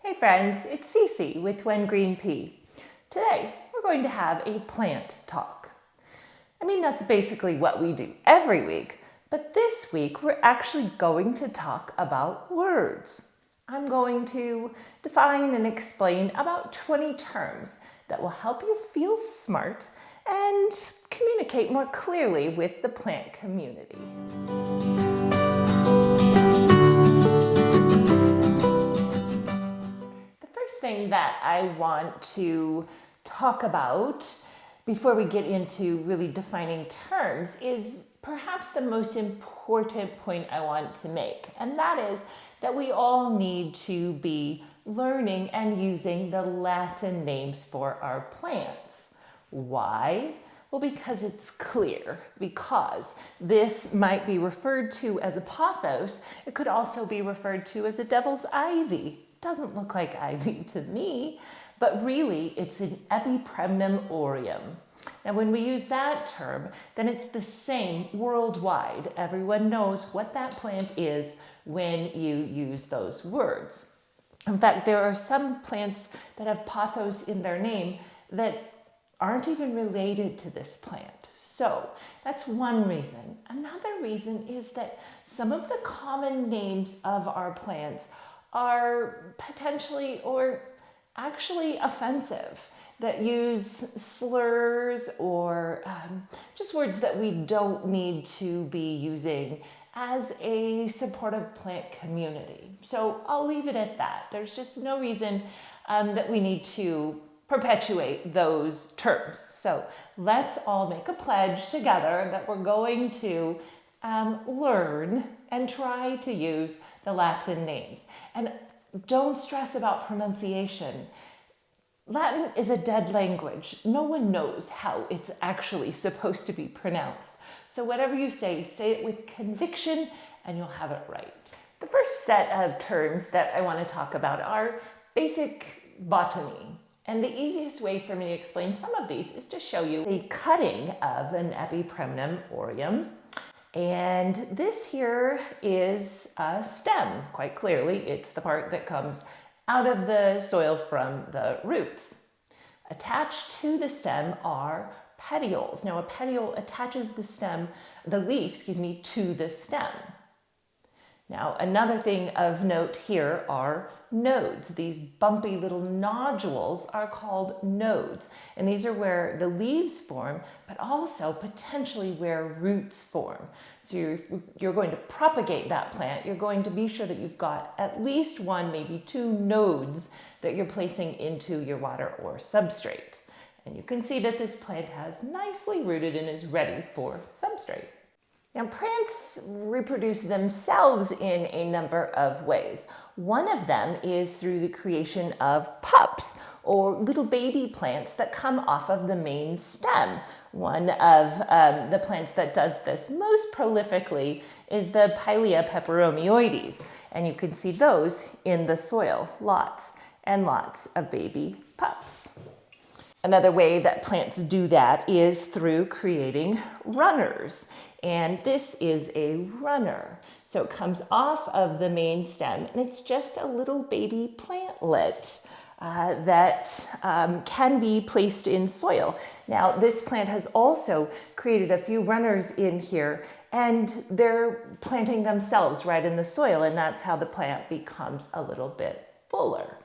Hey friends, it's Cece with When Green Pea. Today we're going to have a plant talk. I mean, that's basically what we do every week, but this week we're actually going to talk about words. I'm going to define and explain about 20 terms that will help you feel smart and communicate more clearly with the plant community. Thing that I want to talk about before we get into really defining terms is perhaps the most important point I want to make, and that is that we all need to be learning and using the Latin names for our plants. Why? Well, because it's clear, because this might be referred to as a pothos. It could also be referred to as a devil's ivy. Doesn't look like ivy to me, but really it's an Epipremnum aureum. Now when we use that term, then it's the same worldwide. Everyone knows what that plant is when you use those words. In fact, there are some plants that have pothos in their name that aren't even related to this plant. So that's one reason. Another reason is that some of the common names of our plants are potentially or actually offensive, that use slurs or just words that we don't need to be using as a supportive plant community. So I'll leave it at that. There's just no reason that we need to perpetuate those terms. So let's all make a pledge together that we're going to learn and try to use the Latin names. And don't stress about pronunciation. Latin is a dead language. No one knows how it's actually supposed to be pronounced. So whatever you say it with conviction and you'll have it right. The first set of terms that I want to talk about are basic botany. And the easiest way for me to explain some of these is to show you a cutting of an Epipremnum aureum. And this here is a stem, quite clearly. It's the part that comes out of the soil from the roots. Attached to the stem are petioles. Now a petiole attaches the leaf, to the stem. Now another thing of note here are nodes. These bumpy little nodules are called nodes, and these are where the leaves form, but also potentially where roots form. So you're going to propagate that plant. You're going to be sure that you've got at least one, maybe two nodes that you're placing into your water or substrate. And you can see that this plant has nicely rooted and is ready for substrate. Now, plants reproduce themselves in a number of ways. One of them is through the creation of pups, or little baby plants that come off of the main stem. One of the plants that does this most prolifically is the Pilea peperomioides, and you can see those in the soil, lots and lots of baby pups. Another way that plants do that is through creating runners. And this is a runner. So it comes off of the main stem, and it's just a little baby plantlet that can be placed in soil. Now, this plant has also created a few runners in here, and they're planting themselves right in the soil, and that's how the plant becomes a little bit fuller.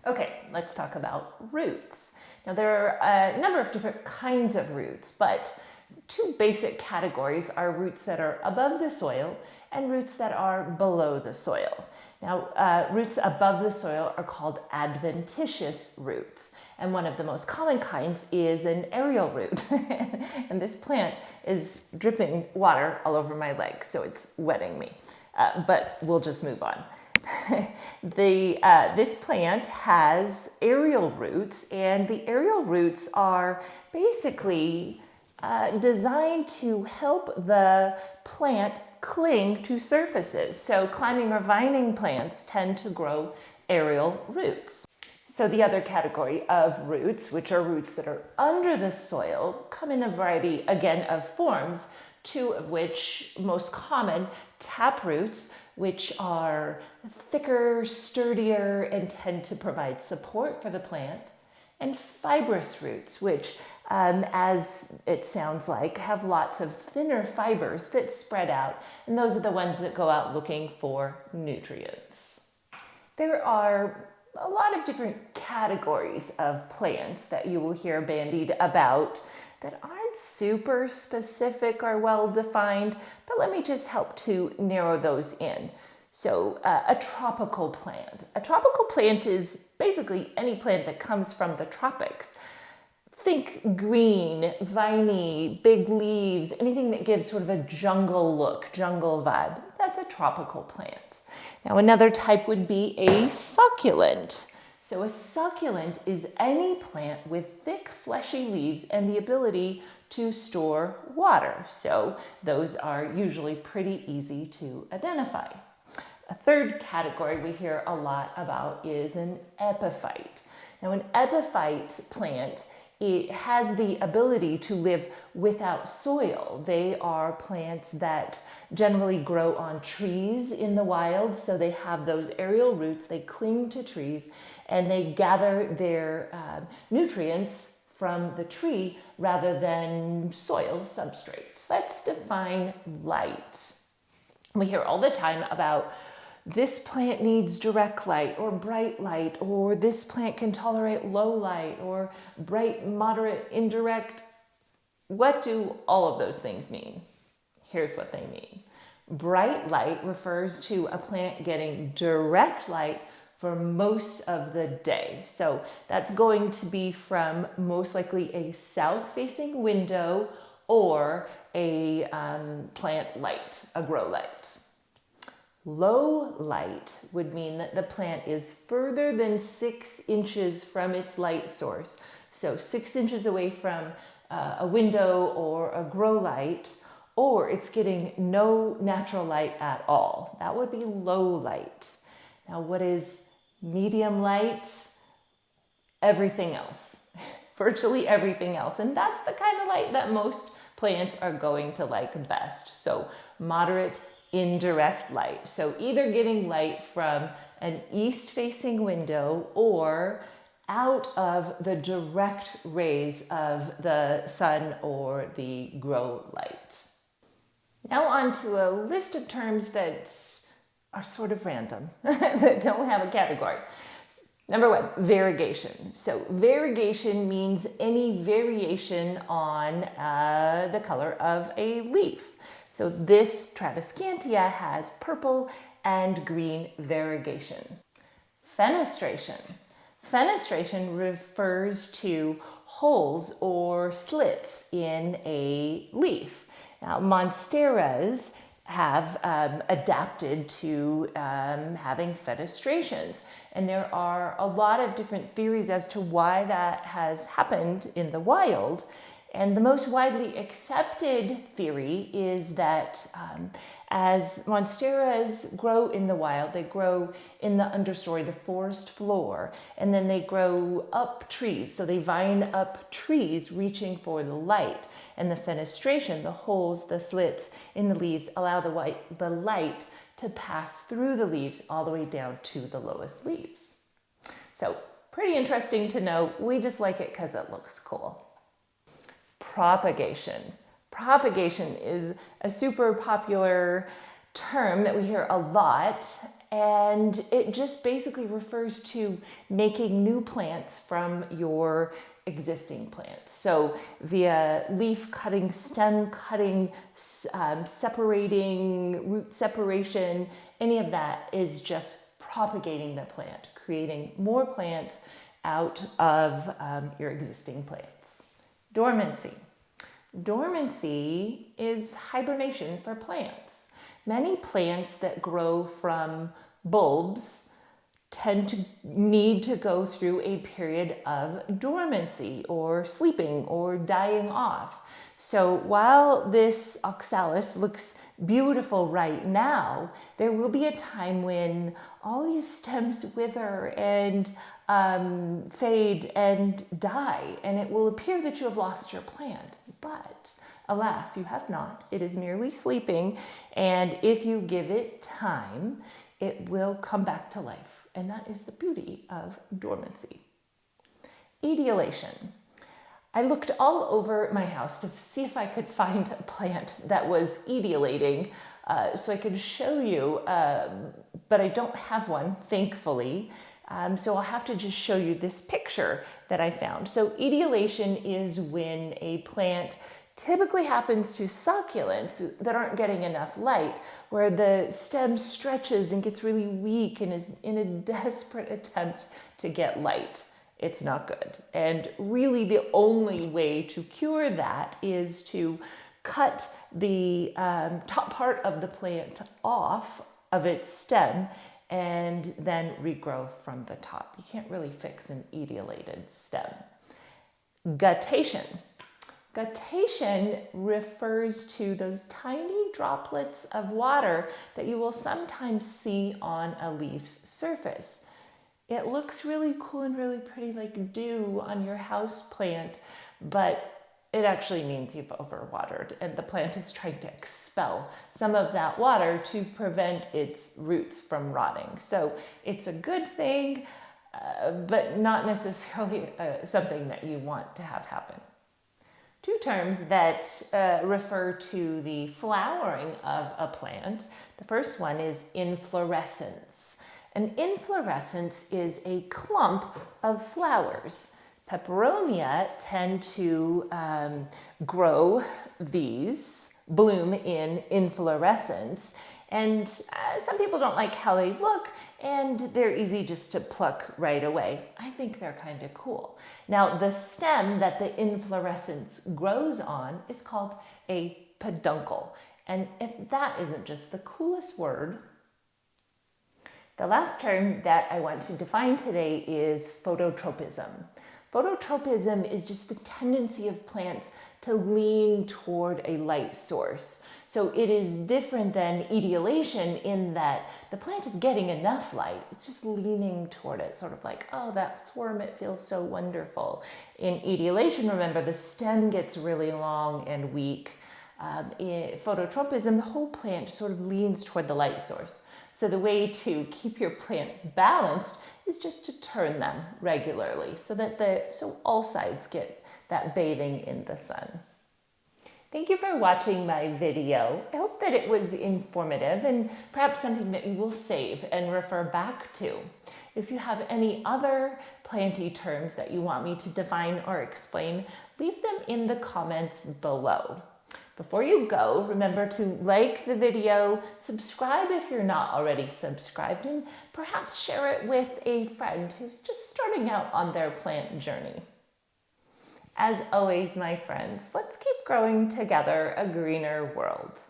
Okay, let's talk about roots. Now, there are a number of different kinds of roots, but two basic categories are roots that are above the soil and roots that are below the soil. Now, roots above the soil are called adventitious roots, and one of the most common kinds is an aerial root. And this plant is dripping water all over my legs, so it's wetting me, but we'll just move on. This plant has aerial roots, and the aerial roots are basically designed to help the plant cling to surfaces. So climbing or vining plants tend to grow aerial roots. So the other category of roots, which are roots that are under the soil, come in a variety, again, of forms. two of which most common, taproots, which are thicker, sturdier, and tend to provide support for the plant, and fibrous roots, which, as it sounds like, have lots of thinner fibers that spread out, and those are the ones that go out looking for nutrients. There are a lot of different categories of plants that you will hear bandied about that aren't super specific or well defined, but let me just help to narrow those in. So a tropical plant. A tropical plant is basically any plant that comes from the tropics. Think green, viney, big leaves, anything that gives sort of a jungle look, jungle vibe. That's a tropical plant. Now another type would be a succulent. So a succulent is any plant with thick, fleshy leaves and the ability to store water. So those are usually pretty easy to identify. A third category we hear a lot about is an epiphyte. Now an epiphyte plant, it has the ability to live without soil. They are plants that generally grow on trees in the wild, so they have those aerial roots, they cling to trees, and they gather their nutrients from the tree rather than soil substrate. Let's define light. We hear all the time about this plant needs direct light or bright light, or this plant can tolerate low light or bright, moderate, indirect. What do all of those things mean? Here's what they mean. Bright light refers to a plant getting direct light for most of the day. So that's going to be from most likely a south-facing window or a plant light, a grow light. Low light would mean that the plant is further than 6 inches from its light source. So 6 inches away from a window or a grow light, or it's getting no natural light at all. That would be low light. Now what is medium light? Everything else, virtually everything else. And that's the kind of light that most plants are going to like best. So moderate, indirect light. So either getting light from an east-facing window or out of the direct rays of the sun or the grow light. Now on to a list of terms that are sort of random, that don't have a category. Number one, variegation. So variegation means any variation on the color of a leaf. So this Tradescantia has purple and green variegation. Fenestration. Fenestration refers to holes or slits in a leaf. Now, monsteras have adapted to having fenestrations. And there are a lot of different theories as to why that has happened in the wild. And the most widely accepted theory is that as monsteras grow in the wild, they grow in the understory, the forest floor, and then they grow up trees. So they vine up trees reaching for the light. And the fenestration, the holes, the slits in the leaves, allow the light to pass through the leaves all the way down to the lowest leaves. So pretty interesting to know. We just like it because it looks cool. Propagation. Propagation is a super popular term that we hear a lot, and it just basically refers to making new plants from your existing plants. So via leaf cutting, stem cutting, separating, root separation, any of that is just propagating the plant, creating more plants out of your existing plants. Dormancy. Dormancy is hibernation for plants. Many plants that grow from bulbs tend to need to go through a period of dormancy or sleeping or dying off. So while this oxalis looks beautiful right now, there will be a time when all these stems wither and fade and die, and it will appear that you have lost your plant. But Alas, you have not. It is merely sleeping, and if you give it time, it will come back to life. And that is the beauty of dormancy. Etiolation. I looked all over my house to see if I could find a plant that was etiolating so I could show you, but I don't have one, thankfully. So I'll have to just show you this picture that I found. So etiolation is when a plant typically happens to succulents that aren't getting enough light, where the stem stretches and gets really weak and is in a desperate attempt to get light. It's not good. And really the only way to cure that is to cut the top part of the plant off of its stem and then regrow from the top. You can't really fix an etiolated stem. Guttation. Guttation refers to those tiny droplets of water that you will sometimes see on a leaf's surface. It looks really cool and really pretty like dew on your house plant, but it actually means you've overwatered and the plant is trying to expel some of that water to prevent its roots from rotting. So it's a good thing, but not necessarily something that you want to have happen. Two terms that refer to the flowering of a plant. The first one is inflorescence. An inflorescence is a clump of flowers. Peperonia tend to bloom in inflorescence, and some people don't like how they look, and they're easy just to pluck right away. I think they're kind of cool. Now, the stem that the inflorescence grows on is called a peduncle, and if that isn't just the coolest word. The last term that I want to define today is phototropism. Phototropism is just the tendency of plants to lean toward a light source. So it is different than etiolation in that the plant is getting enough light. It's just leaning toward it, sort of like, oh, that swarm, it feels so wonderful. In etiolation, remember, the stem gets really long and weak. In phototropism, the whole plant sort of leans toward the light source. So the way to keep your plant balanced is just to turn them regularly so all sides get that bathing in the sun. Thank you for watching my video. I hope that it was informative and perhaps something that you will save and refer back to. If you have any other planty terms that you want me to define or explain, leave them in the comments below. Before you go, remember to like the video, subscribe if you're not already subscribed, and perhaps share it with a friend who's just starting out on their plant journey. As always, my friends, let's keep growing together a greener world.